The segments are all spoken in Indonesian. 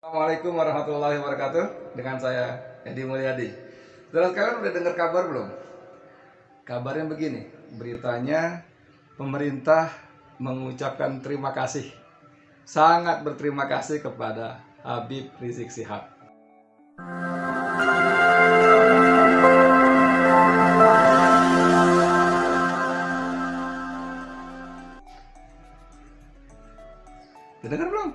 Assalamualaikum warahmatullahi wabarakatuh. Dengan saya Edi Mulyadi. Saudara sekalian udah dengar kabar belum? Kabarnya begini, beritanya pemerintah mengucapkan terima kasih, sangat berterima kasih kepada Habib Rizik Syihab. Udah dengar belum?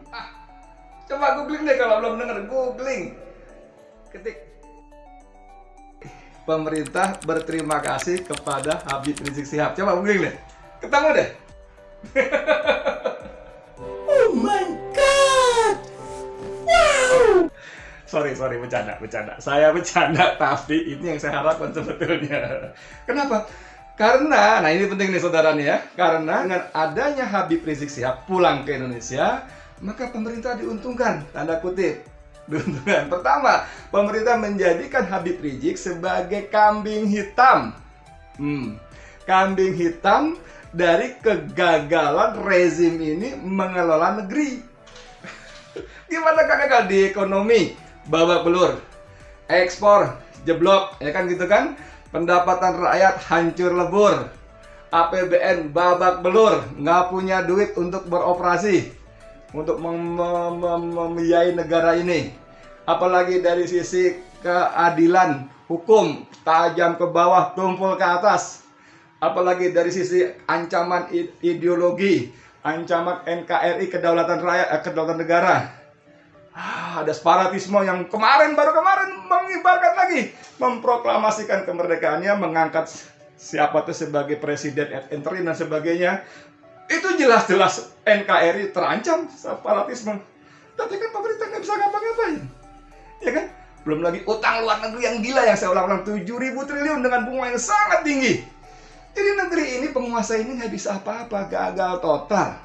Coba googling deh kalau belum dengar, googling. Ketik pemerintah berterima kasih kepada Habib Rizik Syihab. Coba googling deh. Ketemu deh. Oh my god! Wow! Sorry, bercanda. Saya bercanda, tapi ini yang saya harapkan sebetulnya. Kenapa? Karena, nah ini penting nih saudara nih ya. Karena dengan adanya Habib Rizik Syihab pulang ke Indonesia, maka pemerintah diuntungkan, tanda kutip. Diuntungkan. Pertama, pemerintah menjadikan Habib Rizik sebagai kambing hitam. Kambing hitam dari kegagalan rezim ini mengelola negeri. Gimana gagal di ekonomi? Babak belur. Ekspor jeblok, ya kan gitu kan? Pendapatan rakyat hancur lebur. APBN babak belur, nggak punya duit untuk beroperasi, untuk membiayai negara ini. Apalagi dari sisi keadilan hukum, tajam ke bawah, tumpul ke atas. Apalagi dari sisi ancaman ideologi, ancaman NKRI, kedaulatan rakyat, kedaulatan negara. Ada separatisme yang baru kemarin mengibarkan lagi, memproklamasikan kemerdekaannya, mengangkat siapa tuh sebagai presiden ad interim dan sebagainya. Itu jelas-jelas NKRI terancam separatisme. Tapi kan pemerintah nggak bisa ngapa-ngapain, ya kan? Belum lagi utang luar negeri yang gila yang saya ulang-ulang 7.000 triliun dengan bunga yang sangat tinggi. Jadi negeri ini, penguasa ini nggak bisa apa-apa, gagal total.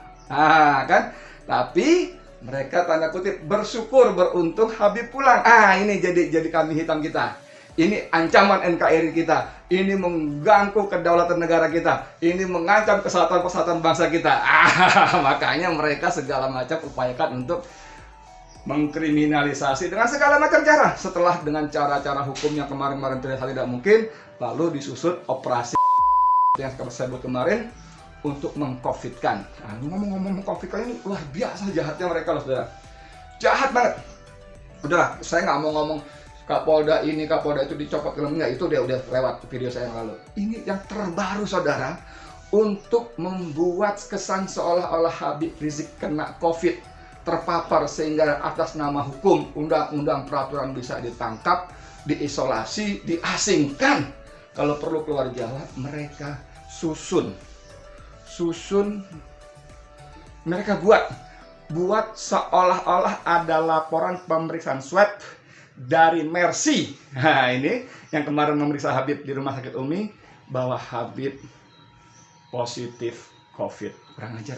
Kan? Tapi mereka tanda kutip bersyukur, beruntung Habib pulang. Ini jadi kambing hitam kita. Ini ancaman NKRI kita. Ini mengganggu kedaulatan negara kita. Ini mengancam kesatuan bangsa kita. Makanya mereka segala macam upayakan untuk mengkriminalisasi dengan segala macam cara. Setelah dengan cara-cara hukum yang kemarin tidak mungkin, lalu disusut operasi yang saya sebut kemarin untuk mengcovidkan. Ngomong-ngomong mengcovidkan ini luar biasa jahatnya mereka loh saudara. Jahat banget. Udahlah, saya nggak mau ngomong Kapolda ini, Kapolda itu dicopot, enggak, itu udah lewat video saya yang lalu. Ini yang terbaru saudara, untuk membuat kesan seolah-olah Habib Rizik kena COVID, terpapar sehingga atas nama hukum, undang-undang, peraturan bisa ditangkap, diisolasi, diasingkan. Kalau perlu keluar Jawa, mereka susun, mereka buat seolah-olah ada laporan pemeriksaan swab dari Mercy. Ini yang kemarin memeriksa Habib di rumah sakit Umi, bahwa Habib positif COVID. Kurang ajar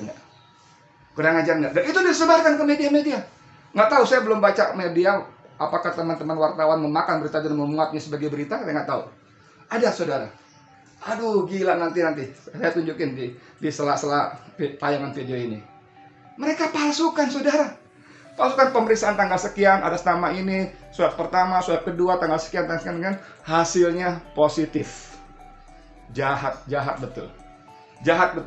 nggak? Dan itu disebarkan ke media-media. Nggak tahu, saya belum baca media apakah teman-teman wartawan memakan berita dan memuatnya sebagai berita, saya nggak tahu. Ada saudara. Aduh gila, nanti saya tunjukin di sela-sela tayangan video ini. Mereka palsukan saudara. Palsukan pemeriksaan tanggal sekian atas nama ini, swab pertama, swab kedua tanggal sekian, kan hasilnya positif. Jahat betul. Jahat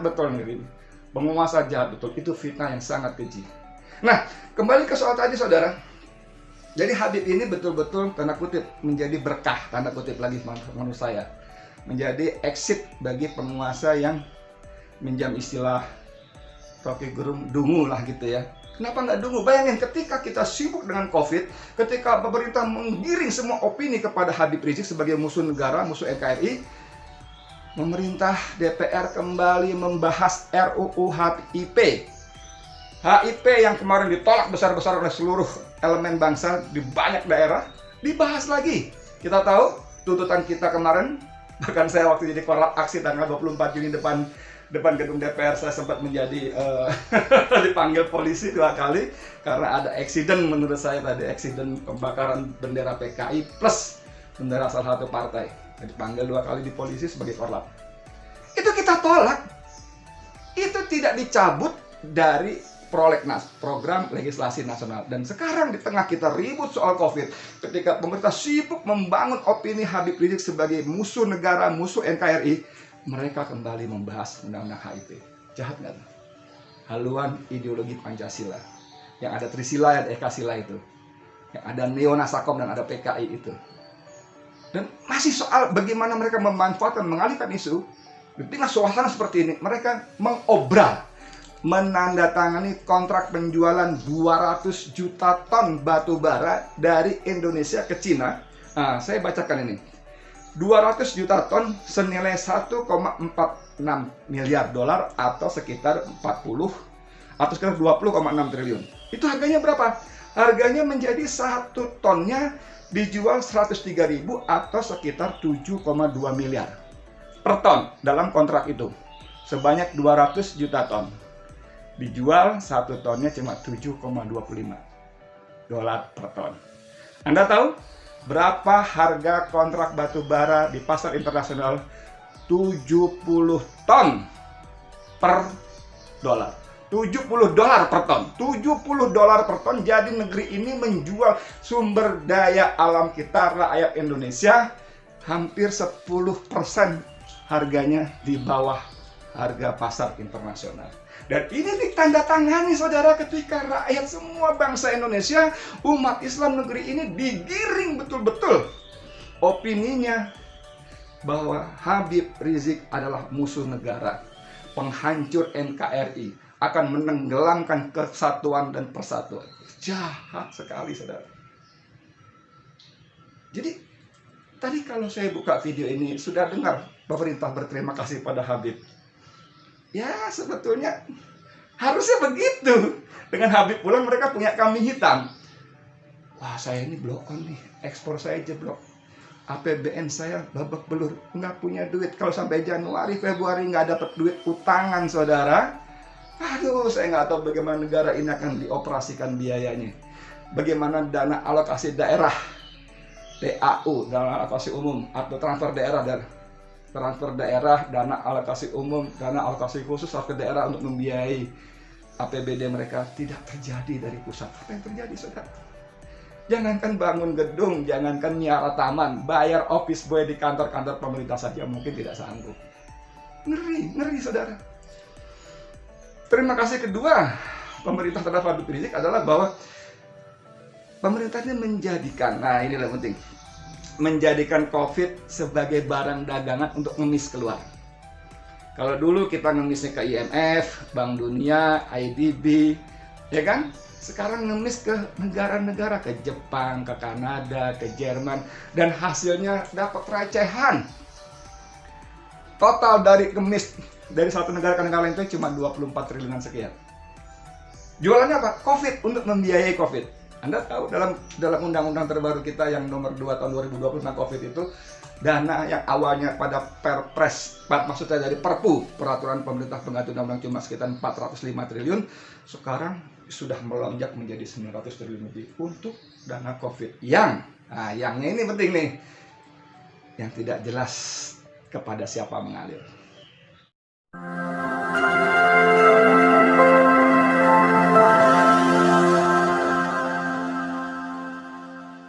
betul nih. Penguasa jahat betul. Itu fitnah yang sangat keji. Nah, kembali ke soal tadi saudara. Jadi Habib ini betul-betul tanda kutip menjadi berkah, tanda kutip lagi menurut saya. Menjadi exit bagi penguasa yang minjam istilah Rocky Gerung dungu lah gitu ya. Kenapa nggak dungu? Bayangin ketika kita sibuk dengan COVID, ketika pemerintah menggiring semua opini kepada Habib Rizik sebagai musuh negara, musuh NKRI, pemerintah DPR kembali membahas RUU HIP. HIP yang kemarin ditolak besar-besar oleh seluruh elemen bangsa di banyak daerah, dibahas lagi. Kita tahu tuntutan kita kemarin, bahkan saya waktu jadi korlap aksi tanggal 24 Juni depan gedung DPR, saya sempat menjadi dipanggil polisi 2 kali karena ada eksiden, menurut saya tadi eksiden pembakaran bendera PKI plus bendera salah satu partai. Dipanggil 2 kali di polisi sebagai korlap. Itu kita tolak. Itu tidak dicabut dari Prolegnas, program legislasi nasional. Dan sekarang di tengah kita ribut soal COVID, ketika pemerintah sibuk membangun opini Habib Rizik sebagai musuh negara, musuh NKRI, mereka kembali membahas undang-undang HIP. Jahat nggak? Haluan ideologi Pancasila. Yang ada Trisila, ada Ekasila itu. Yang ada Neonasakom dan ada PKI itu. Dan masih soal bagaimana mereka memanfaatkan, mengalihkan isu. Di tengah suasana seperti ini, mereka mengobral, menandatangani kontrak penjualan 200 juta ton batu bara dari Indonesia ke Cina. Nah, saya bacakan ini. 200 juta ton senilai 1,46 miliar dolar atau sekitar 20 atau sekitar 20,6 triliun. Itu harganya berapa? Harganya menjadi 1 tonnya dijual 103.000 atau sekitar 7,2 miliar per ton dalam kontrak itu. Sebanyak 200 juta ton. Dijual 1 tonnya cuma 7,25 dolar per ton. Anda tahu berapa harga kontrak batu bara di pasar internasional? 70 ton per dolar. 70 dolar per ton. 70 dolar per ton. Jadi negeri ini menjual sumber daya alam kita, rakyat Indonesia, hampir 10% harganya di bawah harga pasar internasional. Dan ini ditandatangani, saudara, ketika rakyat semua bangsa Indonesia, umat Islam negeri ini digiring betul-betul opininya bahwa Habib Rizik adalah musuh negara, penghancur NKRI, akan menenggelamkan kesatuan dan persatuan. Jahat sekali, saudara. Jadi, tadi kalau saya buka video ini, sudah dengar pemerintah berterima kasih pada Habib. Ya, sebetulnya harusnya begitu. Dengan Habib pulang mereka punya kambing hitam. Wah, saya ini blok on nih, ekspor saya jeblok. APBN saya babak belur, nggak punya duit. Kalau sampai Januari, Februari nggak dapat duit utangan, saudara. Aduh, saya nggak tahu bagaimana negara ini akan dioperasikan biayanya. Bagaimana dana alokasi daerah, TAU, dana alokasi umum, atau transfer daerah dari dana alokasi umum, dana alokasi khusus ke daerah untuk membiayai APBD mereka tidak terjadi dari pusat. Apa yang terjadi, saudara? Jangankan bangun gedung, jangankan miara taman, bayar office boy di kantor-kantor pemerintah saja mungkin tidak sanggup. Ngeri, saudara. Terima kasih kedua pemerintah terhadap Habib Rizik adalah bahwa pemerintah ini menjadikan, nah inilah penting, menjadikan COVID sebagai barang dagangan untuk ngemis keluar. Kalau dulu kita ngemisnya ke IMF, Bank Dunia, IDB, ya kan? Sekarang ngemis ke negara-negara, ke Jepang, ke Kanada, ke Jerman, dan hasilnya dapat recehan. Total dari ngemis dari satu negara ke negara lain itu cuma 24 triliunan sekian. Jualannya apa? COVID, untuk membiayai COVID. Anda tahu dalam undang-undang terbaru kita yang nomor 2 tahun 2020 tentang COVID itu, dana yang awalnya pada Perpres, maksudnya dari Perpu, peraturan pemerintah pengganti undang-undang cuma sekitar 405 triliun, sekarang sudah melonjak menjadi 900 triliun lebih untuk dana COVID yang ini penting nih, yang tidak jelas kepada siapa mengalir.